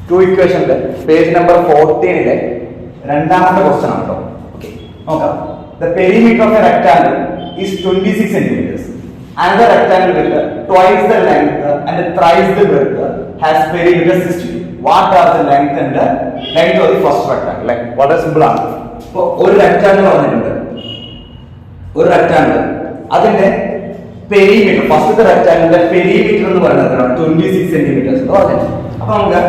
To ഇക്വേഷനിൽ page number 14 രണ്ടാമത്തെ question ആണ് കേട്ടോ. ഓക്കെ, നോക്കാം. The perimeter of a rectangle is 26 centimeters. Another rectangle with twice the length and thrice the breadth has perimeter 60. What are the length and the length of the first rectangle? Like വളരെ simple ആണ്. ഇപ്പോൾ ഒരു rectangle പറഞ്ഞിട്ടുണ്ട്, ഒരു rectangle അതിന്റെ perimeter, ഫസ്റ്റത്തെ റെക്ടാങ്കിളിന്റെ perimeter എന്ന് പറയുന്നത് 26 സെന്റിമീറ്റേഴ്സ് എന്ന് പറഞ്ഞു. അപ്പൊ നമുക്ക്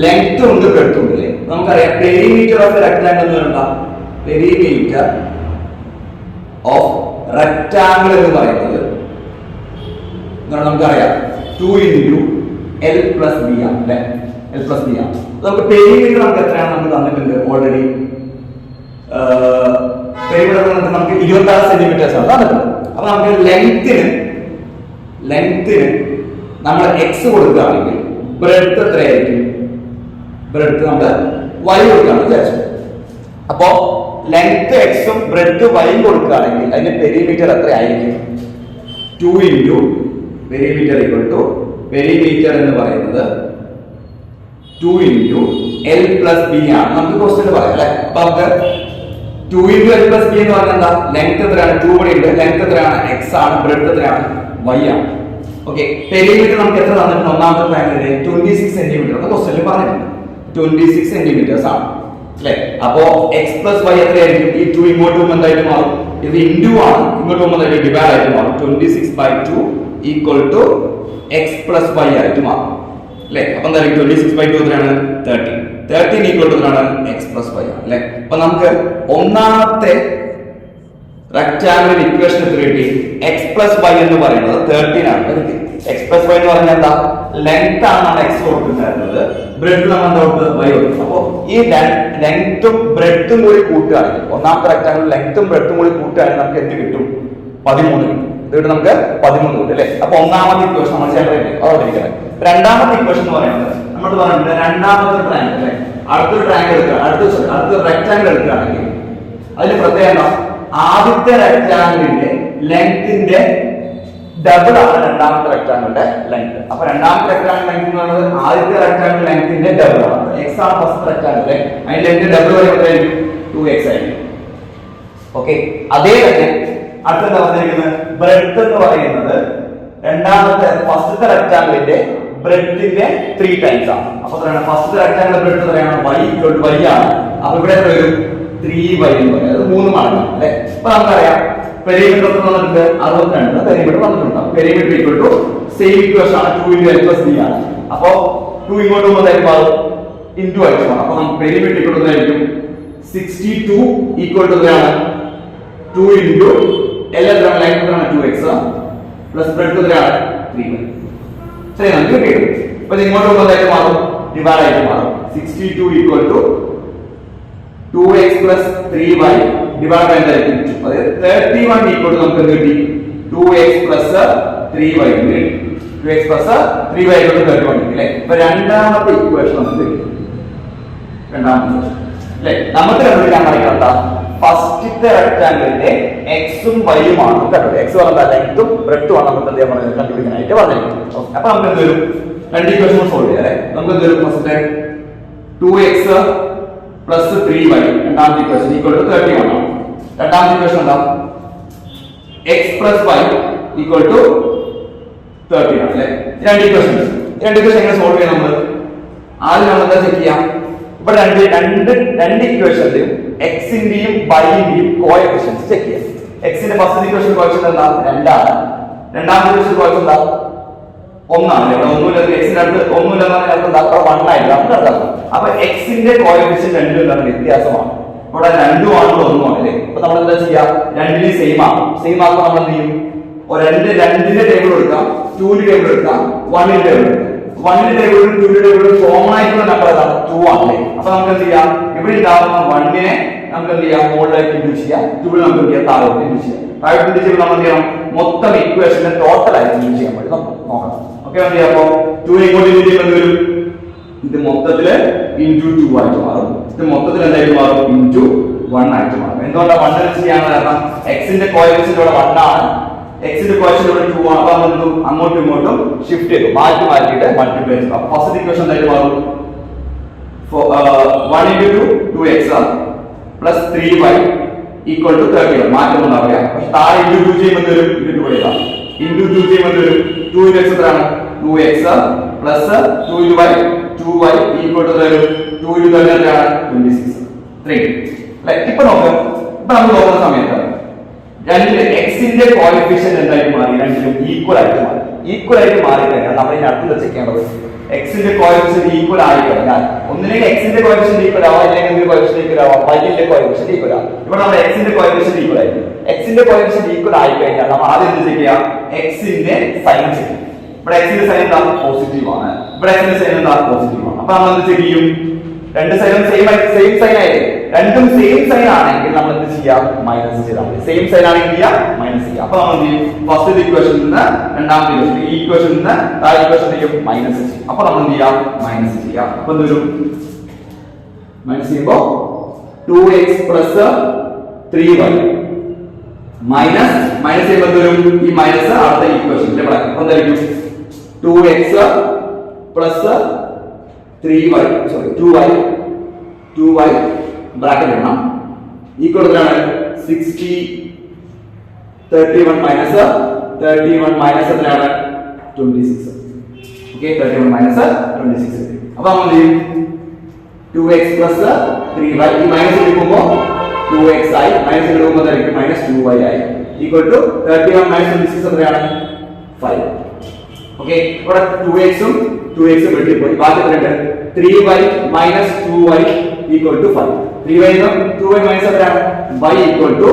ലെങ്ത് ഉണ്ട് ബ്രെഡ്ത്ത് ഉണ്ട് അല്ലേ. നമുക്കറിയാം പെരിമീറ്റർ ഓഫ് റെക്ടാങ്കിൾ എന്ന് പറയുന്നത്, പെരിമീറ്റർ ഓഫ് റെക്ടാങ്കിൾ എന്ന് പറയുന്നത് നമുക്കറിയാം 2 × L + B ആണ് അല്ലെ. L + B ആണ്. നമുക്ക് പെരിമീറ്റർ നമുക്ക് എത്രയാണ് നമുക്ക് തന്നിട്ടുണ്ട് ഓൾറെഡി. പെരിമീറ്റർ നമുക്ക് 26 സെന്റിമീറ്റേഴ്സ് ആണ് തന്നിട്ടുണ്ട്. അപ്പൊ നമുക്ക് ലെങ്ത്തിന് നമ്മൾ x കൊടുക്കുകയാണെങ്കിൽ ബ്രെഡ്ത്ത് എത്രയായിരിക്കും? ബ്രെഡ്ത്ത് നമ്മൾ y കൊടുക്കുകയാണ് വിചാരിച്ചു. അപ്പോ ലെങ്ത് എക്സും ബ്രെഡ്ത്ത് വൈയും കൊടുക്കുകയാണെങ്കിൽ അതിന്റെ പെരിമീറ്റർ എത്രയായിരിക്കും? 2 × പെരിമീറ്റർ പെരിമീറ്റർ എന്ന് പറയുന്നത് 2 × L + B ആണ് നമുക്ക് ക്വസ്റ്റ്യൻ പറയാം അല്ലെ. അപ്പൊ നമുക്ക് 2 × L + B എന്ന് പറഞ്ഞാൽ എന്താ? ലെങ്ത് എത്രയാണ്? 2 ഇവിടെ ഉണ്ട്. ലെങ്ത് എത്രയാണ്? x ആണ്. ബ്രെഡ്ത്ത് എത്രയാണ്? y ആണ്. ഓക്കെ, പെരിമീറ്റർ നമുക്ക് എത്ര തന്നിട്ടുണ്ട്? ഒന്നാമത്തെ ട്രയാങ്കിളിന്റെ 26 സെന്റിമീറ്റർ എന്ന് ക്വസ്റ്റ്യനിൽ പറഞ്ഞിട്ടുണ്ട്. 26 സെന്റിമീറ്റേഴ്സ് ആണ് അല്ലെ. അപ്പോ x + y എത്രയായിരിക്കും? ഈ 2 ഇങ്ങോട്ട് പോകുമ്പോൾ എന്തായിട്ട് മാറും? ഇത് ഇൻറ്റു ആണ്, ഇങ്ങോട്ട് പോകുമ്പോൾ എന്തായിട്ട് ഡിവൈഡ് ആയിട്ട് മാറും. 26/2 = x + y ആയിട്ട് മാറും അല്ലെ. അപ്പൊ എന്തായാലും 26/2 എത്രയാണ്? 13. 13 എത്രയാണ്? x + y ആണ് അല്ലെ. അപ്പൊ നമുക്ക് ഒന്നാമത്തെ റെക്ടാങ്കുലർ ഇക്വേഷൻ എത്ര കിട്ടി? x + y എന്ന് പറയുന്നത് 13 ആണ്. x + y എന്ന് പറഞ്ഞാൽ എന്താ? ലെങ്ത് ആണ് നമ്മൾ x കൊടുക്കുന്നത്, ബ്രെഡ്ത്ത് നമ്മൾ എന്താ കൊടുത്തത്? y കൊടുത്തു. അപ്പൊ ഈ ലെങ്ത്തും ബ്രെഡ്ത്തും കൂടി കൂട്ടുകയാണെങ്കിൽ, ഒന്നാമത്തെ റെക്ടാങ്കുലർ ലെങ്ത്തും ബ്രെഡ്ത്തും കൂടി കൂട്ടുകയാണെങ്കിൽ നമുക്ക് എന്ത് കിട്ടും? 13 കിട്ടും. ഇത് നമുക്ക് 13 കിട്ടും അല്ലെ. അപ്പൊ ഒന്നാമത്തെ ഇക്വേഷൻ നമ്മൾ ചെയ്യേണ്ടത്. രണ്ടാമത്തെ ഇക്വേഷൻ എന്ന് പറയുന്നത് നമ്മൾ പറഞ്ഞിട്ട് രണ്ടാമത്തെ ട്രയാങ്കിൾ അല്ലെ. അടുത്തൊരു ട്രയാങ്കിൾ എടുക്കുക, അടുത്ത റെക്ടാങ്കിൾ എടുക്കുകയാണെങ്കിൽ അതിന് പ്രത്യേകത, ആദ്യത്തെ റെക്ടാങ്കിളിന്റെ ലെങ്ത്തിന്റെ ഡബിൾ ആണ് രണ്ടാമത്തെ റെക്ടാങ്കിളിന്റെ ലെങ്ത്. അപ്പൊ രണ്ടാമത്തെ റെക്ടാങ്കിൾ ലെങ്ത് എന്ന് പറയുന്നത് ആദ്യത്തെ റെക്ടാങ്കിൾ ലെങ്ത്തിന്റെ ഡബിൾ ആണ്. x ആണ് ഫസ്റ്റ് റെക്ടാങ്കിൾ, അതിന്റെ ലെങ്ത് ഡബിൾ വരുമ്പോൾ 2x ആയിരിക്കും. ഓക്കെ, അതേ തന്നെ അടുത്ത വന്നിരിക്കുന്നത് ബ്രെഡ്ത്ത് എന്ന് പറയുന്നത് രണ്ടാമത്തെ ഫസ്റ്റത്തെ റെക്ടാങ്കിളിന്റെ ബ്രെഡ്ത്തിന്റെ 3 ടൈംസ് ആണ്. അപ്പൊ ഫസ്റ്റ് റെക്ടാങ്കിളിന്റെ ബ്രെഡ്ത്ത് എത്രയാണ്? y ആണ്. അപ്പൊ ഇവിടെ എത്ര വരും? 3y എന്ന് പറയുന്നത്, അത് 3 മടങ്ങ് അല്ലെ. അപ്പൊ നമുക്കറിയാം പെരിമീറ്റർ എത്ര വന്നിട്ടുണ്ട്? 62 പെരിമീറ്റർ വന്നിട്ടുണ്ട്. പെരിമീറ്റർ സെയിം ഇക്വേഷൻ ആണ്, 2 × L + B ആണ്. അപ്പൊ 2 ഇങ്ങോട്ട് പോകുമ്പോൾ മാറും, ഇൻറ്റു ആയിട്ട് മാറും. അപ്പൊ നമുക്ക് പെരിമീറ്റർ ഇങ്ങോട്ടായിരിക്കും 62 എത്രയാണ്? 2 × L എത്രയാണ്? ലെങ്ത് എത്രയാണ്? 2x പ്ലസ് ബ്രെഡ്ത്ത് എത്രയാണ്? 3y. ശരി, നമുക്ക് കിട്ടും. അപ്പൊ ഇങ്ങോട്ട് പോകുമ്പോൾ മാറും, ഡിവൈഡ് ആയിട്ട് മാറും. 62 = 2x + 3y ഡിവൈഡ് ബൈ എന്തായിരിക്കും? 2. അതായത് 31 നമുക്ക് എന്ത് കിട്ടി? 2x + 3y കിട്ടി. 2x + 3y = 31 അല്ലേ. അപ്പൊ രണ്ടാമത്തെ ഇക്വേഷൻ നമുക്ക് കിട്ടി. രണ്ടാമത്തെ അല്ലേ. നമുക്ക് കണ്ടുപിടിക്കാൻ പറയുന്നത് ഫസ്റ്റത്തെ റെക്ടാങ്കിളിന്റെ എക്സും വൈയും ആണ് കണ്ടത്. എക്സ് പറഞ്ഞാൽ ലെങ്ത്തും ബ്രെഡ്ത്തും ആണ് നമുക്ക് എന്ത് ചെയ്യാൻ കണ്ടുപിടിക്കാനായിട്ട് പറഞ്ഞിരിക്കുന്നത്. അപ്പൊ നമുക്ക് എന്ത് വരും? രണ്ട് ഇക്വേഷൻ സോൾവ് ചെയ്യാം അല്ലെ. നമുക്ക് എന്ത് വരും? ഫസ്റ്റ് 2x + 3y രണ്ടാമത്തെ ഇക്വേഷൻ = 31 ആണ്. രണ്ടാമത്തെ ഇക്വേഷൻ എന്താ? x + y = 30 ആണ് അല്ലെ. രണ്ട് ഇക്വേഷൻ എങ്ങനെ സോൾവ് ചെയ്യാം? നമ്മൾ ആദ്യം നമ്മൾ എന്താ ചെക്ക് ചെയ്യാം? ഇവിടെ രണ്ട് ഇക്വേഷനിലും എക്സിന്റെയും വൈന്റെയും കോഎഫിഷ്യൻസ് ചെക്ക് ചെയ്യാം. എക്സിന്റെ ഫസ്റ്റ് ഇക്വേഷൻ കോഎഫിഷ്യന്റ് എന്താ? 2 ആണ്. രണ്ടാമത്തെ ഇക്വേഷൻ കോഎഫിഷ്യന്റ് എന്താ? 1 ആണ്. ഇവിടെ ഒന്നുമില്ല, എക്സിന്റെ അടുത്ത് ഒന്നുമില്ലെന്ന് പറഞ്ഞാൽ എന്താ? 1 ആയില്ല. അപ്പൊ എക്സിന്റെ കോഎഫിഷ്യന്റ് രണ്ടും തമ്മിൽ വ്യത്യാസമാണ്. ഇവിടെ 2 ആണ് 1 ആണ് അല്ലേ. അപ്പൊ നമ്മൾ എന്താ ചെയ്യാ? രണ്ടിനും സെയിം ആക്കും. സെയിം ആക്കുമ്പോൾ നമ്മൾ എന്ത് ചെയ്യും? രണ്ടിന്റെ ടേബിൾ എടുക്കാം, 2ന്റെ ടേബിൾ എടുക്കാം, 1ന്റെ ടേബിൾ എടുക്കാം. 1ന്റെ ടേബിളും 2ന്റെ ടേബിളും കോമൺ ആയിട്ടുള്ള നമ്പർ ഏതാണ്? 2 ആണ്. അപ്പൊ നമുക്ക് എന്ത് ചെയ്യാം? ഇവിടെ ഉണ്ടാവുന്ന 1നെ നമുക്ക് എന്ത് ചെയ്യാം? മുകളിലേക്ക് ഇൻഡ്യൂസ് ചെയ്യാം. 2 നമുക്ക് എന്ത് ചെയ്യാം? താഴോട്ട് ഇൻഡ്യൂസ് ചെയ്യാം. താഴോട്ട് ഇൻഡ്യൂസ് ചെയ്യുമ്പോൾ നമ്മൾ എന്ത് ചെയ്യണം? മൊത്തം ഇക്വേഷന്റെ ടോട്ടൽ ആയിട്ട് ഇൻഡ്യൂസ് ചെയ്യാൻ വേണ്ടി നമുക്ക് നോക്കണം. ഓക്കെ, എന്ത് ചെയ്യാം? അപ്പൊ 2 ഇങ്ങോട്ട് ഇൻഡ്യൂസ് ചെയ്യുമ്പോൾ എന്ത് വരും? ഇത് മൊത്തത്തില് × 2 ആയിട്ട് മാറും. ഇത് മൊത്തത്തിൽ എന്തായിട്ട് മാറും? × 1 ആയിട്ട് മാറും. എന്തുകൊണ്ടാണ് 1 ചെയ്യാൻ കാരണം? എക്സിന്റെ കോഎഫിഷ്യന്റ് ഇവിടെ 1 ആണ്, എക്സിന്റെ കോഎഫിഷ്യന്റ് ഇവിടെ 2 ആണ്. അപ്പൊ നമ്മൾ അങ്ങോട്ടും ഇങ്ങോട്ടും ഷിഫ്റ്റ് ചെയ്തു, മാറ്റിയിട്ട് മൾട്ടിപ്ലൈ ചെയ്തു. അപ്പൊ ഫസ്റ്റ് ഇക്വേഷൻ എന്തായിട്ട് മാറും? 1 into 2 2x plus 3y equal to 31. മാറ്റം ഉണ്ടാവില്ല. പക്ഷെ താഴെ into 2 ചെയ്യുമ്പോൾ വരും into 2 എഴുതാം. into 2 ചെയ്യുമ്പോൾ വരും 2 into x എത്രയാണ് 2x plus 2 into y 2y equal to 2 into 30 എത്രയാണ് 26. 3. അല്ലേ? ഇപ്പൊ നോക്കാം. ഇപ്പൊ നമ്മൾ നോക്കുന്ന സമയത്ത് രണ്ട് എക്സിന്റെ കോഎഫിഷ്യന്റ് എന്തായിട്ട് മാറി? രണ്ടിലും ഈക്വൽ ആയിട്ട് മാറി. ഈക്വൽ ആയിട്ട് മാറി കഴിഞ്ഞാൽ നമ്മൾ ഇതിന്റെ അടുത്ത് വെച്ചേക്കേണ്ടത് എക്സിന്റെ കോഎഫിഷ്യന്റ് ഈക്വൽ ആയി കഴിഞ്ഞാൽ ഒന്നില്ലെങ്കിൽ എക്സിന്റെ കോഎഫിഷ്യന്റ് ഈക്വൽ ആവാം, അല്ലെങ്കിൽ കോഎഫിഷ്യന്റ് ഈക്വൽ ആവാം, വൈന്റെ കോഎഫിഷ്യന്റ് ഈക്വൽ ആവാം. ഇവിടെ നമ്മൾ എക്സിന്റെ കോഎഫിഷ്യന്റ് ഈക്വൽ ആയി. എക്സിന്റെ കോഎഫിഷ്യന്റ് ഈക്വൽ ആയി കഴിഞ്ഞാൽ നമ്മൾ ആദ്യം എന്ത് ചെയ്യുക? എക്സിന്റെ സൈൻ ചെയ്യും. ഇവിടെ എക്സിന്റെ സൈൻ എന്താ? പോസിറ്റീവ് ആണ്. ഇവിടെ എക്സിന്റെ സൈൻ എന്താ? പോസിറ്റീവ് ആണ്. അപ്പൊ നമ്മൾ എന്ത് ചെയ്യും? രണ്ട് സൈനും സെയിം സൈൻ ആയിരിക്കും. രണ്ടും സെയിം സൈൻ ആണെങ്കിൽ നമ്മൾ എന്ത് ചെയ്യാം? മൈനസ് ചെയ്താൽ മതി. സെയിം സൈൻ ആണെങ്കിൽ ചെയ്യാം, മൈനസ് ചെയ്യാം. അപ്പൊ നമ്മൾ എന്ത് ചെയ്യും? ഫസ്റ്റ് ഇക്വേഷനിൽ നിന്ന് രണ്ടാമത്തെ ഇക്വേഷൻ, ഈ ഇക്വേഷനിൽ നിന്ന് താഴെ ഇക്വേഷൻ ചെയ്യും, മൈനസ് ചെയ്യും. അപ്പൊ നമ്മൾ എന്ത് ചെയ്യാം? മൈനസ് ചെയ്യാം. അപ്പൊ എന്ത് വരും? മൈനസ് ചെയ്യുമ്പോ 2x പ്ലസ് 3y മൈനസ് ചെയ്യുമ്പോൾ എന്ത് വരും? ഈ മൈനസ് അടുത്ത ഇക്വേഷനിൽ അപ്പൊ എന്തായിരിക്കും? 2x plus 3y sorry 2y bracket ഇടണം. ഈക്വൽ എത്രയാണ്? 60 31 മൈനസ് 31 മൈനസ് എത്രയാണ്? 26. Okay, 31 minus 26. അപ്പൊ നമ്മൾ എന്ത് ചെയ്യും? 2x പ്ലസ് 3y ഈ മൈനസ് എടുക്കുമ്പോൾ 2x ആയി, മൈനസ് എടുക്കുമ്പോൾ എന്തായിരിക്കും? മൈനസ് 2y ആയി. ഈക്വൽ ടു 31 മൈനസ് 26 എത്രയാണ്? 5. ഓക്കെ, ഇവിടെ 2x ഉം 2x വെട്ടിപ്പോയി. ബാക്കി എത്രയുണ്ട്? 3y minus 2y equal to 5. 3y 2y minus എത്രയാണ്? y equal to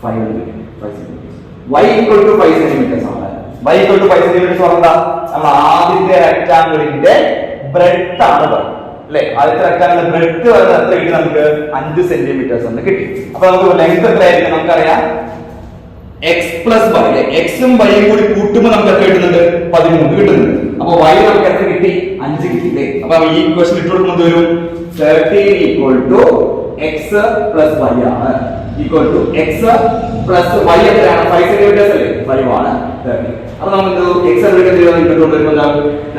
5 centimetre. y equal to 5 centimetres ആണ്. y ഈക്വൽ ടു 5 സെന്റിമീറ്റേഴ്സ് പറഞ്ഞാൽ നമ്മൾ ആദ്യത്തെ റെക്ടാംഗിളിന്റെ ബ്രെഡ്ത്ത് ആണ് പറയുന്നത്. അല്ലേ? ആദ്യത്തെ റെക്ടാംഗിളിന്റെ ബ്രെഡ്ത്ത് വരുന്നത് എത്ര കിട്ടി? നമുക്ക് 5 സെന്റിമീറ്റേഴ്സ് എന്ന് കിട്ടി. അപ്പൊ നമുക്ക് ലെങ്ത് എത്രയായിരിക്കും? നമുക്കറിയാം x പ്ലസ് y. എക്സും വൈയും കൂടി കൂട്ടുമ്പോൾ നമുക്ക് എത്ര കിട്ടുന്നുണ്ട്? 13 കിട്ടുന്നുണ്ട്. അപ്പൊ y നമുക്ക് എത്ര കിട്ടി? 5 കിട്ടിയില്ലേ? അപ്പൊ ഈ ഇക്വേഷൻ ഇട്ട് കൊടുക്കുമ്പോൾ വരും 13 equal to x plus y ആണ്. Equal to x plus y എത്രയാണ്? 5 സെന്റിമീറ്റേഴ്സ് അല്ലേ? 5 ആണ് 30. അപ്പൊ നമ്മൾ x എടുക്കുന്നത് ഇങ്ങോട്ട് വരുമ്പോൾ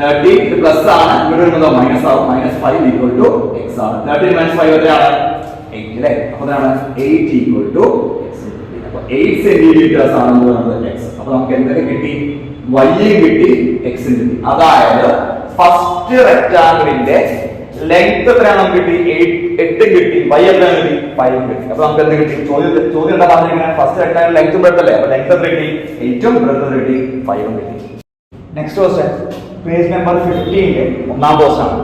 30 ഇത് പ്ലസ് ആണ്, ഇങ്ങോട്ട് വരുമ്പോൾ മൈനസ് ആവും. മൈനസ് 5 ഈക്വൽ ടു x ആണ്. 13 മൈനസ് 5 എത്രയാണ്? 8 അല്ലേ? അപ്പൊ അതാണ് 8 ഈക്വൽ ടു 8 സെന്റിമീറ്റേഴ്സ് ആണെന്ന് പറയുന്നത് x. അപ്പൊ നമുക്ക് എന്തൊക്കെ കിട്ടി? y കിട്ടി, x കിട്ടി. അതായത് ഫസ്റ്റ് റെക്ടാംഗിളിന്റെ ലെങ്ത് എത്രയാണ് നമുക്ക് കിട്ടി? 8 കിട്ടി. y എത്രയാണ് കിട്ടി? 5 കിട്ടി. അപ്പൊ നമുക്ക് എന്ത് കിട്ടി? ചോദ്യം എന്താ പറഞ്ഞിരിക്കുന്നത്? ഫസ്റ്റ് റെക്ടാംഗിൾ ലെങ്ത് ബ്രെഡ്ത്ത് അല്ലേ? അപ്പൊ ലെങ്ത് എത്ര കിട്ടി? 8 ഉം ബ്രെഡ്ത്ത് കിട്ടി 5 ഉം കിട്ടി. നെക്സ്റ്റ് ക്വസ്റ്റ്യൻ പേജ് നമ്പർ 15 ഒന്നാം ക്വസ്റ്റ്യൻ ആണ്.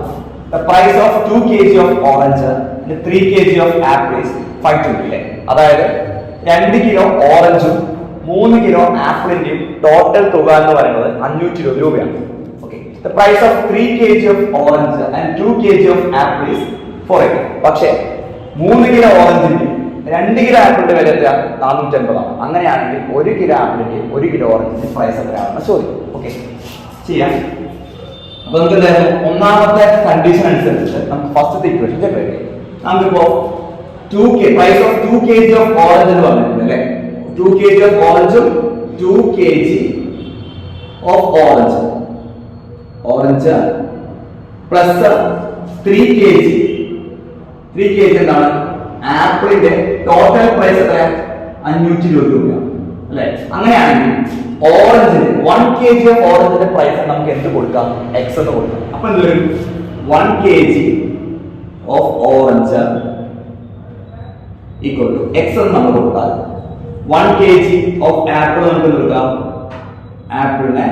The price of 2 kg of orange and 3 kg of apple is 520 അല്ലേ? അതായത് 2 കിലോ ഓറഞ്ചും 3 കിലോ ആപ്പിളിന്റെയും ടോട്ടൽ തുക എന്ന് പറയുന്നത് 520 രൂപയാണ്. Okay, the price of 3 kg of orange and 2 kg of apple is 480. പക്ഷേ 3 കിലോ ഓറഞ്ചിന്റെയും 2 കിലോ ആപ്പിളിന്റെ വില എത്ര? 480 ആണ്. അങ്ങനെയാണെങ്കിൽ 1 കിലോ ആപ്പിളിന്റെയും 1 കിലോ ഓറഞ്ചിന്റെ പ്രൈസ് എത്രയാണെന്ന് ചോദ്യം. ഓക്കെ, ചെയ്യാം. അപ്പൊ നമുക്ക് എന്തായാലും ഒന്നാമത്തെ കണ്ടീഷൻ അനുസരിച്ച് നമുക്ക് ഫസ്റ്റത്തെ ഇക്വേഷൻ സെപ്പറേറ്റ് ചെയ്യാം. നമുക്കിപ്പോ price of 2 kg of orange എന്ന് പറഞ്ഞിട്ടുണ്ട് അല്ലേ? 2 kg of orange ഉം 2 kg of orange plus 3 kg എന്താണ്? ആപ്പിളിന്റെ ടോട്ടൽ പ്രൈസ് എത്രയാണ്? 520 രൂപയാണ് അല്ലേ? അങ്ങനെയാണെങ്കിൽ ഓറഞ്ചിന് 1 kg of ഓറഞ്ചിന്റെ പ്രൈസ് നമുക്ക് എന്ത് കൊടുക്കാം? x എന്ന് കൊടുക്കാം. അപ്പൊ എന്ത് വരും? 1 kg of orange equal to x എന്ന് നമ്മൾ കൊടുത്താൽ 1 kg of apple നമുക്ക് കൊടുക്കാം. ആപ്പിളിനെ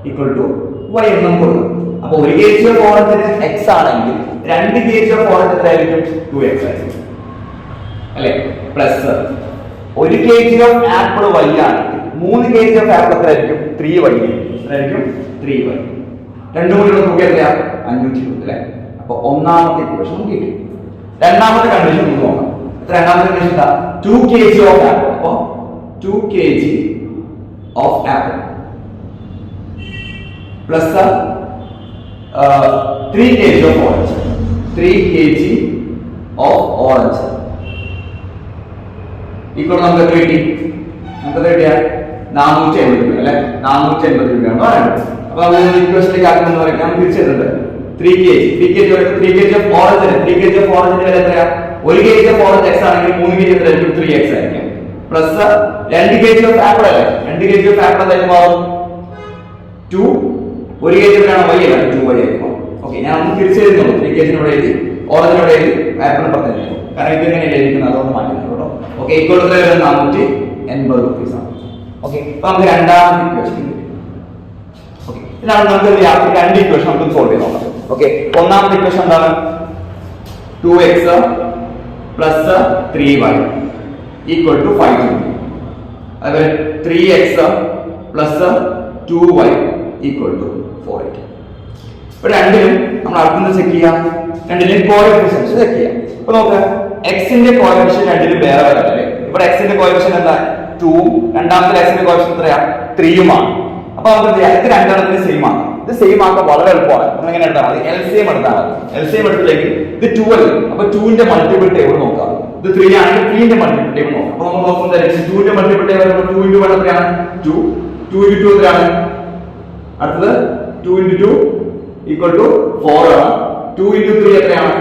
equal to y എന്ന് നമുക്ക് കൊടുക്കാം. അപ്പോൾ 1 kg of ഓറഞ്ചിന് x ആണെങ്കിൽ 2 kg of ഓറഞ്ച് എത്രയായിരിക്കും? 2x ആയിരിക്കും അല്ലേ? Plus 1 kg of apple y ആണെങ്കിൽ 3 kg of ആപ്പിൾ എത്രയായിരിക്കും? 3y എത്രയായിരിക്കും? 3y. രണ്ടും കൂടി തുക എത്രയാണ്? 520 അല്ലേ? അപ്പോൾ ഒന്നാമത്തെ ഇക്വേഷൻ നമുക്ക് കിട്ടി. രണ്ടാമത്തെ കണ്ടീഷൻ നമുക്ക് നോക്കാം. രണ്ടാമത്തെ കണ്ടീഷൻ എന്താ? 2 kg of apple. അപ്പോൾ 2 kg of apple plus 3 kg of orange. 3 kg of orange equal നമുക്ക് എത്ര കിട്ടി? നമുക്ക് എത്ര കിട്ടിയാ? 480 രൂപ അല്ലെ? 480 രൂപയാണ് പറയുന്നത്. അപ്പൊ നമ്മൾ ഇക്വേഷനിലേക്ക് ആക്കുമെന്ന് പറയാം. ഞാൻ തിരിച്ചെഴുതുന്നുണ്ട്. 3 kg 3 kg of orange 3 kg of orange വില എത്രയാ 1 kg of orange x ആണെങ്കിൽ 3 kg എത്രയായിരിക്കും 3x ആയിരിക്കും പ്ലസ് 2 kg of apple അല്ലേ 2 kg of apple എന്തായിരിക്കും 2 1 kg ആണ് y അല്ല 2y ആയിരിക്കും ഓക്കേ ഞാൻ ഒന്ന് തിരിച്ചു എഴുതുന്നു 3 kg നോട് എഴുതി orange നോട് എഴുതി apple പറഞ്ഞു കാരണം ഇത് എങ്ങനെ എഴുതിക്കുന്നത് അതുകൊണ്ട് മാറ്റുന്നു കേട്ടോ ഓക്കേ ഈക്വൽ ടു 480 രൂപീസ് ആണ് ഓക്കേ അപ്പോൾ നമുക്ക് രണ്ടാമത്തെ ഇക്വേഷൻ ഓക്കേ ഇതാണ് നമുക്ക് രണ്ട് ഇക്വേഷൻ നമുക്ക് സോൾവ് ചെയ്യാൻ നോക്കാം ഓക്കേ ഒന്നാമത്തെ ഇക്വേഷൻ എന്താണ് 2x plus 3y equal to 520 അതുപോലെ 3x plus 2y equal to 480 ഇപ്പോൾ രണ്ടിലും നമ്മൾ അടുത്ത് ചെക്ക് ചെയ്യാം രണ്ടിലും കോഎഫിഷ്യൻസ് ചെക്ക് ചെയ്യാം അപ്പോൾ നോക്കുക x ന്റെ കോഎഫിഷ്യന്റ് രണ്ടിലും വേറെ വേറെ അല്ലേ ഇവിടെ x ന്റെ കോഎഫിഷ്യന്റ് എന്താ 2 രണ്ടാമത്തെ x ന്റെ കോഎഫിഷ്യന്റ് എത്രയാ 3 ഉം ആണ് അപ്പോൾ നമുക്ക് എന്ത് ചെയ്യാം ഇത് രണ്ടെണ്ണത്തിന് സെയിം ആണ് ഇത് സെയിം ആക്കാൻ വളരെ എളുപ്പമാണ് നമ്മൾ എങ്ങനെ എടുത്താൽ മതി LCM എടുത്താൽ മതി LCM എടുത്തില്ലെങ്കിൽ ഇത് 2 അല്ലേ അപ്പോൾ 2 ന്റെ മൾട്ടിപ്പിൾ ടേബിൾ നോക്കാം ഇത് 3 ആണെങ്കിൽ 3 ന്റെ മൾട്ടിപ്പിൾ ടേബിൾ നോക്കാം അപ്പോൾ നമ്മൾ നോക്കുന്നത് 2 ന്റെ മൾട്ടിപ്പിൾ ടേബിൾ 2 * 1 എത്രയാണ് 2 2 * 2 എത്രയാണ് അടുത്തത് 2 * 2 = 4 ആണ് 2 * 3 എത്രയാണ്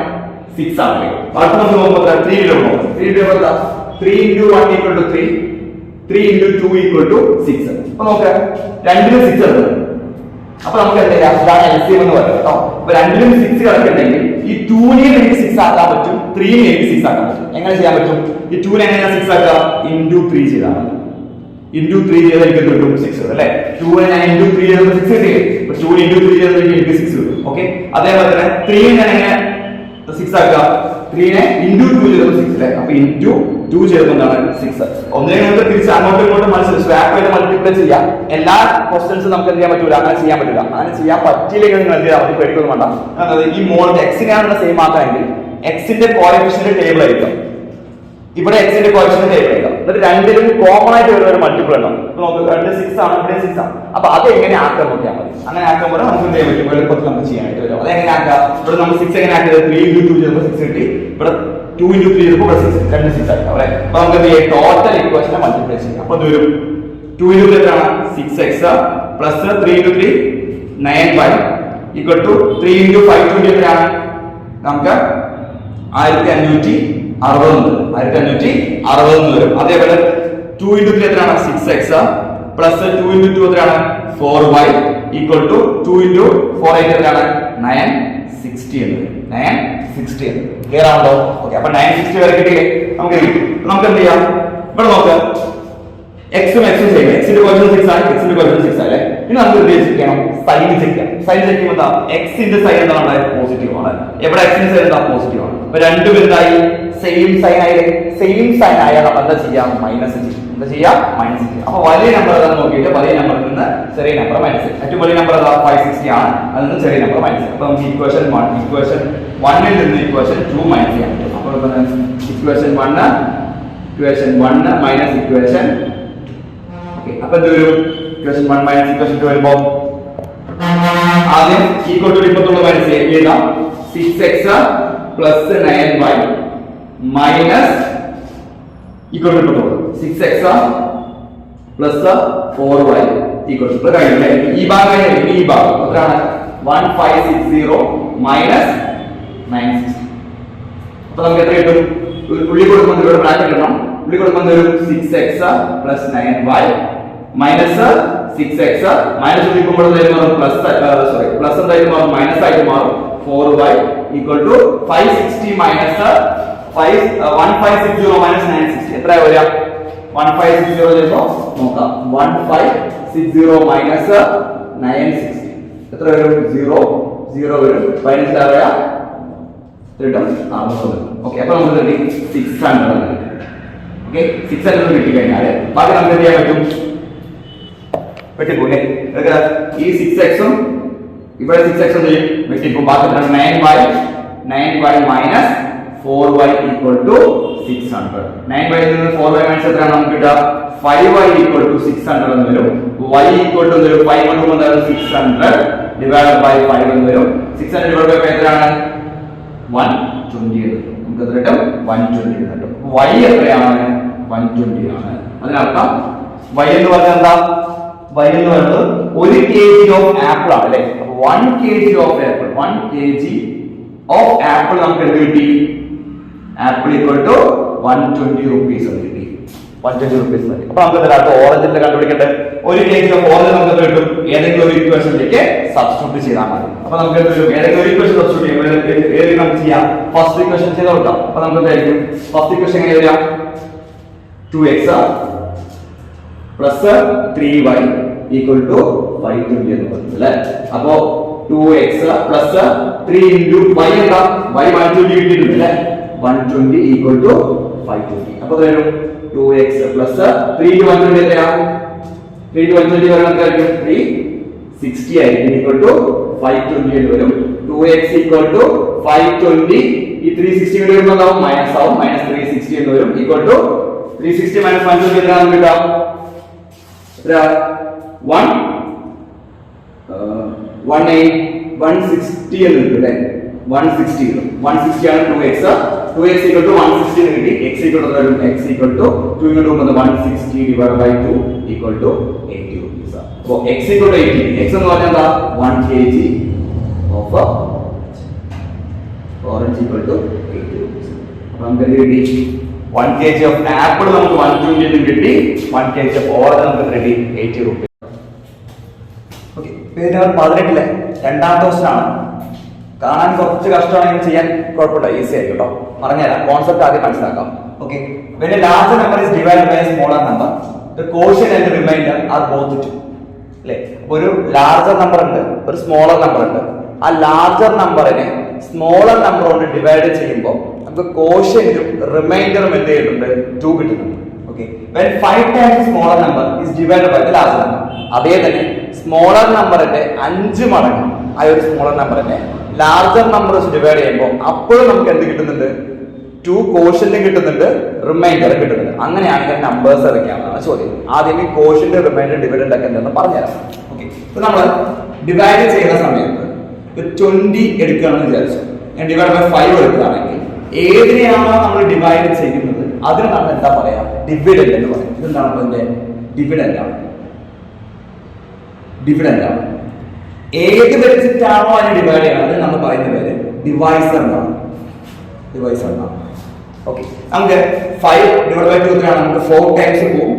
6 ആണ് അടുത്ത നമ്മൾ നോക്കുമ്പോൾ 3 ന്റെ നോക്കാം 3 ന്റെ എന്താ 3 * 1 = 3 3 * 2 = 6 അപ്പോൾ നോക്കാം രണ്ടിലും 6 ഉണ്ട് അപ്പോൾ നമുക്ക് എന്താ ചെയ്യാം ഇതാണ് LCM എന്ന് പറയുന്നത് കേട്ടോ അപ്പോൾ രണ്ടിലും 6 കിടക്കുന്നുണ്ടെങ്കിൽ ഈ 2 നെ എനിക്ക് 6 ആക്കാൻ പറ്റും 3 നെ എനിക്ക് 6 ആക്കാൻ പറ്റും എങ്ങനെ ചെയ്യാൻ പറ്റും ഈ 2 നെ എങ്ങനെ 6 ആക്കാം * 3 ചെയ്താൽ മതി * 3 ചെയ്താൽ എനിക്ക് കിട്ടും 6 അല്ലേ 2 നെ ഞാൻ * 3 ചെയ്താൽ 6 കിട്ടി അപ്പോൾ 2 * 3 ചെയ്താൽ എനിക്ക് 6 കിട്ടും ഓക്കേ അതേപോലെ തന്നെ 3 നെ ഞാൻ എങ്ങനെ 6 ആക്കാം 3 നെ * 2 ചെയ്താൽ 6 അല്ലേ അപ്പോൾ * 2 ചെയ്താൽ എന്താണ് 6 ഒന്നിനെ നമുക്ക് തിരിച്ച് അങ്ങോട്ടും ഇങ്ങോട്ടും മനസ്സിലാക്കി സ്വാപ്പ് ചെയ്ത് മൾട്ടിപ്ലൈ ചെയ്യാം എല്ലാ ക്വസ്റ്റ്യൻസും നമുക്ക് എന്ത് ചെയ്യാൻ പറ്റില്ല അങ്ങനെ ചെയ്യാൻ പറ്റില്ല അങ്ങനെ ചെയ്യാൻ പറ്റിയില്ലെങ്കിൽ നിങ്ങൾ എന്ത് ചെയ്യാം പേടിക്കൊന്നും വേണ്ട അതായത് ഈ മോളിന്റെ എക്സിനെയാണ് സെയിം ആക്കാമെങ്കിൽ എക്സിന്റെ കോഎഫിഷ്യന്റ് ടേബിൾ ആയിരിക്കും ഇവിടെ എക്സിന്റെ കോഎഫിഷ്യന്റ് ടേബിൾ ആയിരിക്കും എന്നിട്ട് രണ്ടിലും കോമൺ ആയിട്ട് വരുന്ന ഒരു മൾട്ടിപ്പിൾ ഉണ്ടാവും അപ്പോൾ നമുക്ക് 2 6 ആണ് ഇവിടെ 6 ആണ് അപ്പോൾ അത് എങ്ങനെ ആക്കാൻ നോക്കിയാൽ മതി അങ്ങനെ ആക്കുമ്പോൾ നമുക്ക് എന്ത് ചെയ്യാൻ പറ്റും എളുപ്പത്തിൽ നമുക്ക് ചെയ്യാനായിട്ട് വരും അത് എങ്ങനെ ആക്കാം ഇവിടെ നമ്മൾ 6 എങ്ങനെ ആക്കിയത് 3 * 2 ചെയ്യുമ്പോൾ 6 കിട്ടി ഇവിടെ 2 * 3 ചെയ്യുമ്പോൾ 6 രണ്ട് 6 ആക്കാം അല്ലേ അപ്പോൾ നമുക്ക് എന്ത് ചെയ്യാം ടോട്ടൽ ഇക്വേഷനെ മൾട്ടിപ്ലൈ ചെയ്യാം അപ്പോൾ ഇത് വരും 2 * 3 എത്രയാണ് 6x plus 3 * 3 9y equal to 3 * 520 എത്രയാണ് നമുക്ക് 1560 വരും അതേപോലെ 2 * 3 എത്രയാണ് 6x plus 2 * 2 എത്രയാണ് 4y equal to 2 * 4 എത്രയാണ് 960 എന്ന് വരും 960 ക്ലിയർ ആണല്ലോ ഓക്കേ അപ്പോൾ 960 വരെ കിട്ടിയില്ലേ നമുക്ക് എന്ത് ചെയ്യാം ഇവിടെ നോക്കുക x ഉം x ഉം സെയിം x ന്റെ കോഎഫിഷ്യന്റ് 6 ആണ് x ന്റെ കോഎഫിഷ്യന്റ് 6 അല്ലേ ഇനി നമുക്ക് എന്ത് ചെയ്യണം സൈൻ ചെക്ക് ചെയ്യാം സൈൻ ചെക്ക് ചെയ്യുമ്പോൾ x ന്റെ സൈൻ എന്താണ് പോസിറ്റീവ് ആണ് എവിടെ x ന്റെ സൈൻ എന്താ പോസിറ്റീവ് ആണ് അപ്പോൾ രണ്ടും എന്തായി സെയിം സൈൻ ആയില്ലേ സെയിം സൈൻ ആയാൽ നമ്മൾ എന്താ ചെയ്യാം മൈനസ് ചെയ്യും എന്താ ചെയ്യാം മൈനസ് ചെയ്യും അപ്പോൾ വലിയ നമ്പർ ഏതാണെന്ന് നോക്കിയിട്ട് വലിയ നമ്പറിൽ നിന്ന് ചെറിയ നമ്പർ മൈനസ് ചെയ്യും ഏറ്റവും വലിയ നമ്പർ ഏതാ 560 ആണ് അതിൽ നിന്ന് ചെറിയ നമ്പർ മൈനസ് ചെയ്യും അപ്പോൾ നമുക്ക് ഇക്വേഷൻ 1 ൽ നിന്ന് ഇക്വേഷൻ 2 മൈനസ് ചെയ്യാൻ പറ്റും അപ്പോൾ ഇക്വേഷൻ 1 മൈനസ് ഇക്വേഷൻ ഓക്കേ അപ്പോൾ എന്ത് വരും ഇക്വേഷൻ 1 മൈനസ് ഇക്വേഷൻ 2 വരുമ്പോൾ ആദ്യം ഈക്വൽ ടു ഇപ്പത്തുള്ള മൈനസ് എഴുതാം 6x plus 9y minus equal to 6x plus 4y equal to കഴിഞ്ഞില്ലേ ഈ ഭാഗം എത്രയാണ് 1560 minus 960 അപ്പോൾ നമുക്ക് എത്ര കിട്ടും ഉള്ളി കൊടുക്കുമ്പോൾ ഇവിടെ ബ്രാക്കറ്റ് ഇടണം ഉള്ളി കൊടുക്കുമ്പോൾ ഒരു 6x plus 9y minus 6x minus കൊടുക്കുമ്പോൾ എന്തായാലും പ്ലസ് പ്ലസ് എന്തായാലും മൈനസ് ആയിട്ട് മാറും 4y equal to 560 minus 1560 minus 960 എത്ര വരിക 1560 ചെയ്യുമ്പോൾ നോക്കാം 1560 minus 960 എത്ര വരും 0 വരും മൈനസ് ആവുക കിട്ടും 400 ഓക്കേ അപ്പോൾ നമുക്ക് കിട്ടി 600 ഓക്കേ 600 കിട്ടി കഴിഞ്ഞാൽ ബാക്കി നമുക്ക് എന്ത് ചെയ്യാൻ പറ്റും പോലെ ഈ 6x ഉം ഇവിടെ 6x ഉണ്ട് വെട്ടിപ്പോ ബാക്കി 9y minus 4y equal to 600 9y ൽ നിന്ന് 4y മൈനസ് എത്രയാണ് നമുക്ക് കിട്ടുക 5y equal to 600 എന്ന് വരും y equal to 5 കൊണ്ട് കൊണ്ടാണ് 600 divided by 5 എന്ന് വരും 600 divided by എത്രയാണ് 120 എന്ന് നമുക്ക് എത്ര കിട്ടും 120 എന്ന് കിട്ടും y എത്രയാണ് 120 ആണ് അതിനർത്ഥം y എന്ന് പറഞ്ഞാൽ എന്താ y എന്ന് പറയുന്നത് 1 kg ഓഫ് ആപ്പിൾ ആണ് അല്ലേ. അപ്പൊ 1 kg of apple, 1 kg of apple നമുക്ക് എന്ത് കിട്ടി? ആപ്പിൾ ഈക്വൽ ടു 120 rupees എന്ന് കിട്ടി. 120 rupees മതി. അപ്പൊ നമുക്ക് എന്താ ഓറഞ്ചിന്റെ കണ്ടുപിടിക്കട്ടെ. 1 kg ഓഫ് ഓറഞ്ച് നമുക്ക് കിട്ടും. ഏതെങ്കിലും ഒരു ഇക്വേഷനിലേക്ക് സബ്സ്റ്റിറ്റ്യൂട്ട് ചെയ്താൽ മതി. അപ്പൊ നമുക്ക് ഏതെങ്കിലും ഒരു ഇക്വേഷൻ സബ്സ്റ്റിറ്റ്യൂട്ട് ചെയ്യാം. ഏത് നമുക്ക് ചെയ്യാം? ഫസ്റ്റ് ഇക്വേഷൻ ചെയ്ത് കൊടുക്കാം. അപ്പൊ നമുക്ക് എന്തായിരിക്കും ഫസ്റ്റ് ഇക്വേഷൻ എങ്ങനെ എഴുതാം? 2x plus 3y equal to 520 എന്ന് പറയുന്നത് അല്ലേ. അപ്പോ 2x പ്ലസ് 3 ഇൻറ്റു y എന്താ? y 120 കിട്ടിയിട്ടുണ്ട് അല്ലേ. 120 ഈക്വൽ ടു 520. അപ്പൊ വരും 2x പ്ലസ് 3 ഇൻറ്റു 120 എത്രയാ? 3 ഇൻറ്റു 120 വരുന്നത് എന്തായിരിക്കും? 360 ആയിരിക്കും ഈക്വൽ ടു 520 എന്ന് വരും. 2x equal to 520. ഈ 360 കൂടി വരുമ്പോൾ എന്താവും? മൈനസ് ആവും. മൈനസ് 360 എന്ന് വരും ഈക്വൽ ടു 360 മൈനസ് 120 എത്രയാണ് നമുക്ക് കിട്ടുക? 160 എന്ന് കിട്ടും അല്ലേ. 160 ആണ് 2x. 2x equal to 160 എന്ന് കിട്ടി. x equal to x equal to 2 ഇങ്ങോട്ട് പോകുന്നത് 160 divided by 2 equal to 80 rupees. അപ്പോൾ x equal to 80. x എന്ന് പറഞ്ഞാൽ എന്താ? 1 kg of orange equal to 80 rupees. അപ്പോൾ നമുക്ക് എന്ത് കിട്ടി? 1 kg of apple നമുക്ക് 120 എന്ന് കിട്ടി. 1 kg of orange നമുക്ക് കിട്ടി 80 rupees. ഓക്കെ, പേര് 18 രണ്ടാമത്തെ ക്വസ്റ്റൻ ആണ്. കാണാൻ കുറച്ച് കഷ്ടമാണെങ്കിൽ ചെയ്യാൻ കുഴപ്പമില്ല, ഈസി ആയിരിക്കും കേട്ടോ. പറഞ്ഞുതരാം, കോൺസെപ്റ്റ് ആദ്യം മനസ്സിലാക്കാം. Okay, when a larger number is divided by a smaller number, the quotient and the remainder are both 2. അല്ലേ, ഒരു ലാർജർ നമ്പർ ഉണ്ട്, ഒരു സ്മോളർ നമ്പർ ഉണ്ട്. ആ ലാർജർ നമ്പറിനെ സ്മോളർ നമ്പർ കൊണ്ട് ഡിവൈഡ് ചെയ്യുമ്പോൾ നമുക്ക് കോഷ്യന്റും റിമൈൻഡറും എന്ത് ചെയ്യുന്നുണ്ട്? 2 കിട്ടുന്നുണ്ട്. Okay, when 5 times the smaller number is divided by the larger number, അതേ തന്നെ സ്മോളർ നമ്പറിന്റെ 5 മടങ്ങ് ആ ഒരു സ്മോളർ നമ്പറിനെ ലാർജർ നമ്പർ വെച്ച് ഡിവൈഡ് ചെയ്യുമ്പോൾ അപ്പോഴും നമുക്ക് എന്ത് കിട്ടുന്നുണ്ട്? 2 കോഷ്യന്റും കിട്ടുന്നുണ്ട്, റിമൈൻഡറും കിട്ടുന്നുണ്ട്. അങ്ങനെയാണെങ്കിൽ നമ്പേഴ്സ് എടുക്കാമെന്നാണ് ചോദ്യം. ആദ്യം ഈ കോഷ്യന്റ്, റിമൈൻഡർ, ഡിവിഡന്റ് ഒക്കെ എന്തെന്ന് പറഞ്ഞുതരാം. ഓക്കെ, ഇപ്പൊ നമ്മൾ ഡിവൈഡ് ചെയ്യുന്ന സമയത്ത് 20 എടുക്കുകയാണെന്ന് വിചാരിച്ചു. ഞാൻ ഡിവൈഡ് ബൈ 5 എടുക്കുകയാണെങ്കിൽ ഏതിനെയാണോ നമ്മൾ ഡിവൈഡ് ചെയ്യുന്നത് അതിന് നമ്മൾ എന്താ പറയാ? ഡിവിഡന്റ് എന്ന് പറയും. ഇതെന്താണ്? ഇതിന്റെ ഡിവിഡന്റ് ആണ്. ഡിവിഡന്റ് ആണ്. ഏത് വെച്ചിട്ടാണോ അതിനെ ഡിവൈഡ് ചെയ്യുന്നത് നമ്മൾ പറയുന്ന പേര് ഡിവൈസർ എന്നാണ്. ഡിവൈസർ എന്നാണ്. ഓക്കെ, നമുക്ക് 5 ഡിവൈഡ് ബൈ 2 എത്രയാണ്? നമുക്ക് 4 ടൈംസ് പോകും,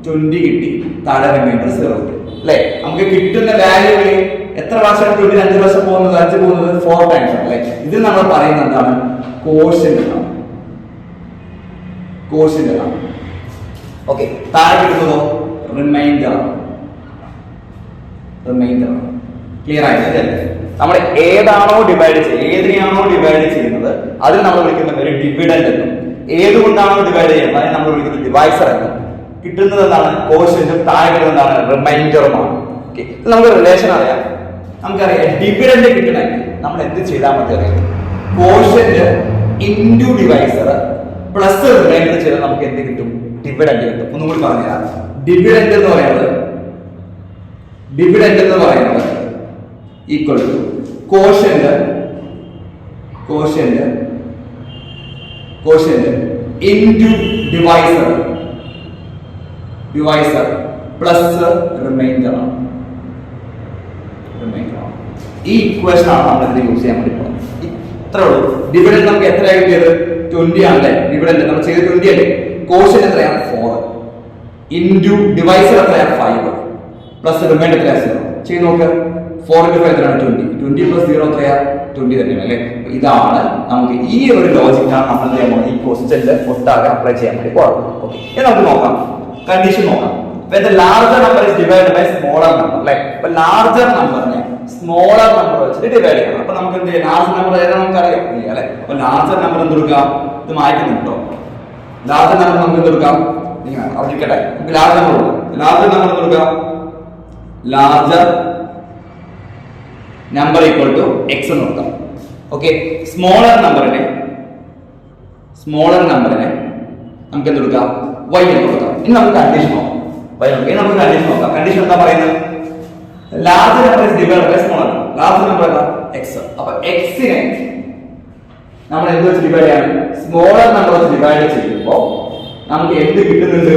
20 കിട്ടി, താഴെ റിമൈൻഡർ 0 കിട്ടും അല്ലേ. നമുക്ക് കിട്ടുന്ന വാല്യൂവിൽ എത്ര പ്രാവശ്യം 20 5 പ്രാവശ്യം പോകുന്നത്? 5 പോകുന്നത് 4 ടൈംസ് ആണ് അല്ലേ. ഇത് നമ്മൾ പറയുന്നത് എന്താണ്? കോഷ്യന്റ് എന്നാണ്. കോഷ്യന്റ് എന്നാണ്. ഓക്കെ, താഴെ കിട്ടുന്നതോ റിമൈൻഡർ ആണ്. റിമൈൻഡർ ആണ്. ക്ലിയർ ആയില്ലേ? നമ്മൾ ഏതിനെയാണോ ഡിവൈഡ് ചെയ്യുന്നത് അതിൽ നമ്മൾ വിളിക്കുന്ന പേര് ഡിവിഡന്റ് എന്നും, ഏതുകൊണ്ടാണോ ഡിവൈഡ് ചെയ്യുന്നത് അതിന് നമ്മൾ വിളിക്കുന്നത് ഡിവൈസർ എന്നും. കിട്ടുന്നത് എന്താണ്? കോഷ്യന്റും, താഴെ കിട്ടുന്നത് എന്താണ്? റിമൈൻഡറുമാണ്. ഓക്കെ, നമുക്ക് റിലേഷൻ അറിയാം. നമുക്കറിയാം ഡിവിഡന്റ് കിട്ടണമെങ്കിൽ നമ്മൾ എന്ത് ചെയ്താൽ മതി അറിയാം? Quotient into divisor plus reminder ചെയ്താൽ നമുക്ക് എന്ത് കിട്ടും? ഡിവിഡന്റ് കിട്ടും. ഒന്നും കൂടി പറഞ്ഞുതരാം. ഡിവിഡന്റ് എന്ന് പറയുന്നത് equal to quotient into divisor plus remainder ആണ്. ഈ ഇക്വേഷൻ ആണ് നമ്മൾ ഇത് യൂസ് ചെയ്യാൻ വേണ്ടി പോകുന്നത്. ഇത്രേ ഉള്ളൂ. ഡിവിഡന്റ് നമുക്ക് എത്രയാണ് കിട്ടിയത്? 20 ആണല്ലേ. ഡിവിഡന്റ് നമ്മൾ ചെയ്ത് 20 അല്ലേ. കോഷ്യന്റ് എത്രയാണ്? 4 ഇൻറ്റു ഡിവൈസർ എത്രയാണ്? 5 പ്ലസ് റിമൈൻഡർ എത്രയാണ്? 0. ചെയ്ത് നോക്ക്. 4 into 5 എത്രയാണ്? 20. 20 plus 0 എത്രയാ? 20 തന്നെയാണ് അല്ലേ. ഇതാണ് നമുക്ക് ഈ ഒരു ലോജിക്കാണ് നമ്മൾ ഈ ക്വസ്റ്റ്യനിൽ ഒട്ടാകെ അപ്ലൈ ചെയ്യാൻ വേണ്ടി പോകുന്നത്. ഓക്കെ, ഇനി നമുക്ക് നോക്കാം, കണ്ടീഷൻ നോക്കാം. when the larger number is divided by smaller number, അല്ലേ. അപ്പൊ ലാർജർ നമ്പറിനെ സ്മോളർ നമ്പർ വെച്ചിട്ട് ഡിവൈഡ് ചെയ്യണം. അപ്പൊ നമുക്ക് എന്ത് ചെയ്യാം? ലാർജർ നമ്പർ ഏതാണെന്ന് നമുക്ക് അറിയാം ഇല്ല അല്ലെ. അപ്പൊ ലാർജർ നമ്പർ എന്ത് കൊടുക്കാം? ഇത് മാറ്റുന്നു കേട്ടോ. ലാർജർ നമ്പർ നമുക്ക് എന്ത് കൊടുക്കാം? അവിടെ ഇരിക്കട്ടെ. നമുക്ക് ലാർജർ നമ്പർ കൊടുക്കാം. ലാർജർ നമ്പർ എന്ത് കൊടുക്കാം? Larger number equal to X എന്ന് കൊടുക്കാം. ഓക്കെ, സ്മോളർ നമ്പറിനെ നമുക്ക് എന്ത് കൊടുക്കാം? വൈ എന്ന് കൊടുക്കാം. ഇനി നമുക്ക് കണ്ടീഷൻ നോക്കാം. കണ്ടീഷൻ എന്താ പറയുന്നത്? Large number is divided by smaller number. Large number ഏതാ? എക്സ്. അപ്പൊ എക്സിനെ നമ്മൾ എന്ത് വെച്ച് ഡിവൈഡ് ചെയ്യണം? സ്മോളർ നമ്പർ വെച്ച് ഡിവൈഡ് ചെയ്യുമ്പോൾ നമുക്ക് എന്ത് കിട്ടുന്നുണ്ട്?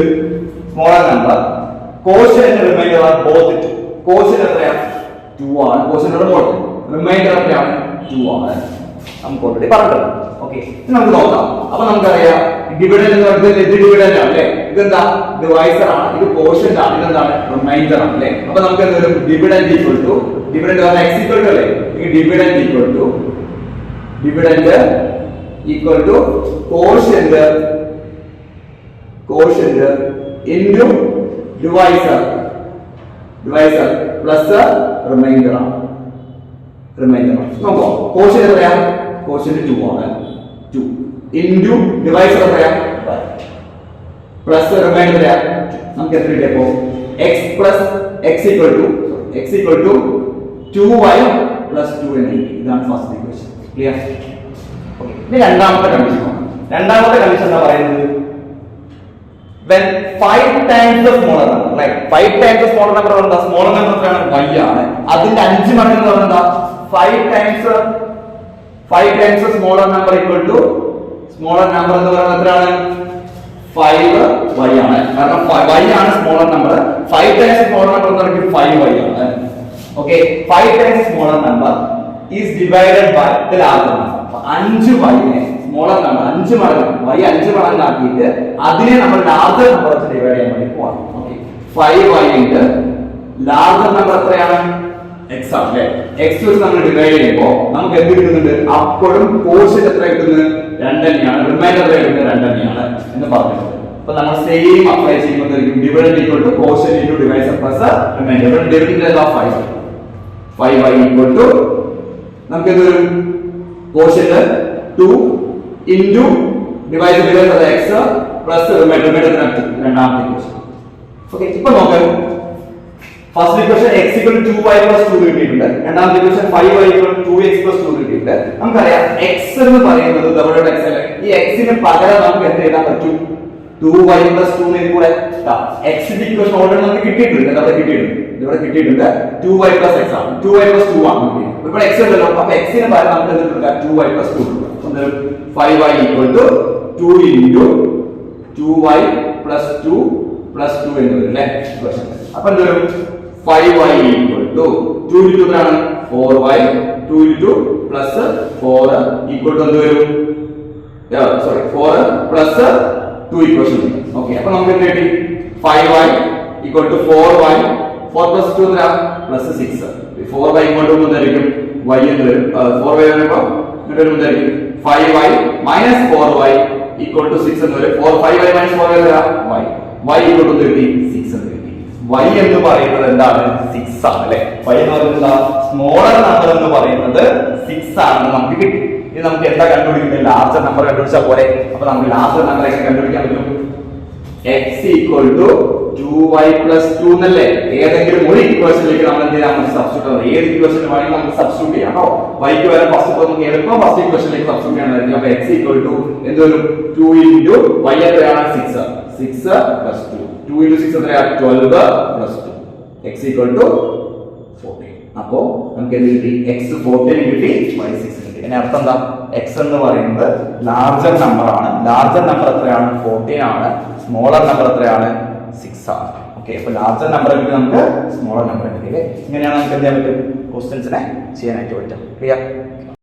Smaller number quotient remainder are both 2. Quotient എത്രയാണ് 2 ആണ്. കോഷ്യന്റ് ബോത്ത് റിമൈൻഡർ എത്രയാണ് 2 ആണ്. നമുക്ക് ഓൾറെഡി പറഞ്ഞിട്ടുണ്ട്. ഓക്കെ, നമുക്ക് നോക്കാം. അപ്പൊ നമുക്കറിയാം ഡിവിഡൻഡ് എന്ന് പറയുന്നത് നെറ്റ് ഡിവിഡൻഡ് ആണ് അല്ലേ. ഇതെന്താ ഡിവൈസർ ആണ്, ഇത് കോഷ്യന്റ് ആണ്, ഇതെന്താണ് റിമൈൻഡർ ആണ് അല്ലേ. അപ്പൊ നമുക്ക് എന്ത് വരും ഡിവിഡൻഡ് ഈക്വൽ ടു ഡിവിഡൻഡ് പറഞ്ഞാൽ x ഈക്വൽ ടു അല്ലേ. ഈ dividend equal to quotient into divisor plus remainder ആണ്. നോക്കോ കോഷ്യന്റ് എത്രയാ കോഷ്യന്റ് 2 ആണ്. 2 ഇൻടു ഡിവൈസർ എത്രയാ പ്ലസ് റിമൈൻഡർ എത്രയാ. നമുക്ക് എത്ര കിട്ടിയപ്പോ x equal to 2y plus 2 എന്ന് കിട്ടി. ഇതാണ് ഫസ്റ്റ് ഇക്വേഷൻ. ക്ലിയർ? ഓക്കേ, ഇനി രണ്ടാമത്തെ കണ്ടീഷൻ. രണ്ടാമത്തെ കണ്ടീഷൻ എന്താ പറയുന്നത്? when 5 times the smaller number, right? 5 times the smaller number എന്താ? smaller number എത്രയാണ് y ആണ്. അതിന്റെ 5 മടങ്ങ് എന്ന് പറഞ്ഞാൽ എന്താ? 5 times the smaller number equal to smaller number എന്ന് പറയുന്നത് എത്രയാണ് 5y ആണ്. കാരണം y ആണ് smaller number. 5 times smaller number എന്ന് പറയുന്നത് 5y ആണ്. Okay, 5 times smaller number is divided by the larger number. 5y നെ സ്മോളർ നമ്പർ 5 മടങ്ങ് y 5 മടങ്ങ് ആക്കിയിട്ട് അതിനെ നമ്മൾ ലാർജർ നമ്പർ വെച്ച് ഡിവൈഡ് ചെയ്യാൻ വേണ്ടി പോവാം. Okay, 5y into larger number എത്രയാണ് x ആണ് അല്ലേ. x വെച്ച് നമ്മൾ ഡിവൈഡ് ചെയ്യുമ്പോൾ നമുക്ക് എന്ത് കിട്ടുന്നുണ്ട്? അപ്പോഴും കോഷ്യന്റ് എത്ര കിട്ടുന്നത് 2 തന്നെയാണ്, റിമൈൻഡർ എത്ര കിട്ടുന്നത് 2 തന്നെയാണ് എന്ന് പറഞ്ഞിട്ടുണ്ട്. അപ്പോൾ നമ്മൾ സെയിം അപ്ലൈ ചെയ്യുമ്പോൾ dividend equal to quotient into divisor plus remainder. Dividend ഏതാ 5y ഈക്വൽ ടു നമുക്ക് എന്ത് വരും? Quotient 2 into divisor x plus remainder രണ്ടാമത്തെ ഇക്വേഷൻ. ഓക്കേ, ഇപ്പോൾ നോക്കാം. ഫസ്റ്റ് ഇക്വേഷൻ x 2y 2 കിട്ടിയിട്ടുണ്ട്. രണ്ടാമത്തെ ഇക്വേഷൻ 5y 2x 2 കിട്ടിയിട്ടുണ്ട്. നമുക്കറിയാം x എന്ന് പറയുന്നത് നമ്മുടെ x അല്ലേ. ഈ x ന് പകരം നമുക്ക് എന്ത് എഴുതാൻ പറ്റും? 2y 2 നെ കൂടെ x ന്റെ ഇക്വേഷൻ ഓൾറെഡി നമുക്ക് കിട്ടിയിട്ടുണ്ട്. ഇവിടെ കിട്ടിയിട്ടുണ്ട് 2y x ആണ്. 2y 2 ആണ് കിട്ടിയത്. ഇപ്പോൾ x ഉണ്ടല്ലോ. അപ്പോൾ x ന് പകരം നമുക്ക് എന്ത് എടുക്കാം? 2y 2 എടുക്കാം. 5y equal to 2 into 2y plus 2 plus 2 എന്ന് വരും അല്ലേ ഇക്വേഷൻ. അപ്പോൾ എന്ത് വരും? 5y equal to 2 into 2 ആണ് 4y, 2 into plus 4 equal to എന്ത് വരും? 4 plus 2 equation. ഓക്കേ, അപ്പോൾ നമുക്ക് എന്ത് കിട്ടി? 5y equal to 4y, 4 plus 2 എന്താ? plus 6. 4y equal to എന്തായിരിക്കും? y എന്ന് വരും. 4y വരുമ്പോൾ എന്നിട്ട് എന്തായിരിക്കും? 5y minus 4y equal to 6 എന്ന് വരും. 5y minus 4y എന്താ? y equal to 6 എന്ന് കിട്ടി. y എന്ന് പറയുന്നത് എന്താണ്? 6 ആണ് അല്ലേ. y എന്ന് പറയുന്നത് സ്മോളർ നമ്പർ എന്ന് പറയുന്നത് 6 ആണെന്ന് നമുക്ക് കിട്ടി. ഇനി നമുക്ക് എന്താ കണ്ടുപിടിക്കുന്നത്? ലാർജർ നമ്പർ കണ്ടുപിടിച്ചാൽ പോലെ. അപ്പോൾ നമുക്ക് ലാർജർ നമ്പർ എങ്ങനെ കണ്ടുപിടിക്കാൻ പറ്റും? x equal to 2y plus 2 എന്നല്ലേ. ഏതെങ്കിലും ഒരു ഇക്വേഷനിലേക്ക് നമ്മൾ എന്ത് ചെയ്യാം? സബ്സ്റ്റിറ്റ്യൂട്ട് ചെയ്യാം. ഏത് ഇക്വേഷൻ വേണമെങ്കിലും നമുക്ക് സബ്സ്റ്റിറ്റ്യൂട്ട് ചെയ്യാം കേട്ടോ. y ക്ക് വരെ ഫസ്റ്റ് നമുക്ക് എളുപ്പം ഫസ്റ്റ് ഇക്വേഷനിലേക്ക് സബ്സ്റ്റിറ്റ്യൂട്ട് ചെയ്യാൻ. അപ്പോൾ x equal to എന്തൊരു 2 into y എത്രയാണ്? 6 plus 2. 2 into 6 എത്രയാണ്? 12 plus 2. x equal to 14. അപ്പോൾ നമുക്ക് എന്ത് കിട്ടി? x 14 കിട്ടി, y 6 കിട്ടി. ഇതിന്റെ അർത്ഥം എന്താ? x എന്ന് പറയുന്നത് ലാർജർ നമ്പർ ആണ്. ലാർജർ നമ്പർ എത്രയാണ്? 14 ആണ്. സ്മോളർ നമ്പർ എത്രയാണ്? 6 ആണ്. ഓക്കേ, അപ്പോൾ ലാർജർ നമ്പർ കിട്ടി, നമുക്ക് സ്മോളർ നമ്പർ കിട്ടി. ഇങ്ങനെയാണ് നമുക്ക് എന്ത് ചെയ്യാൻ പറ്റും? ക്വസ്റ്റ്യൻസിനെ ചെയ്യാനായിട്ട് പറ്റും. ക്ലിയർ?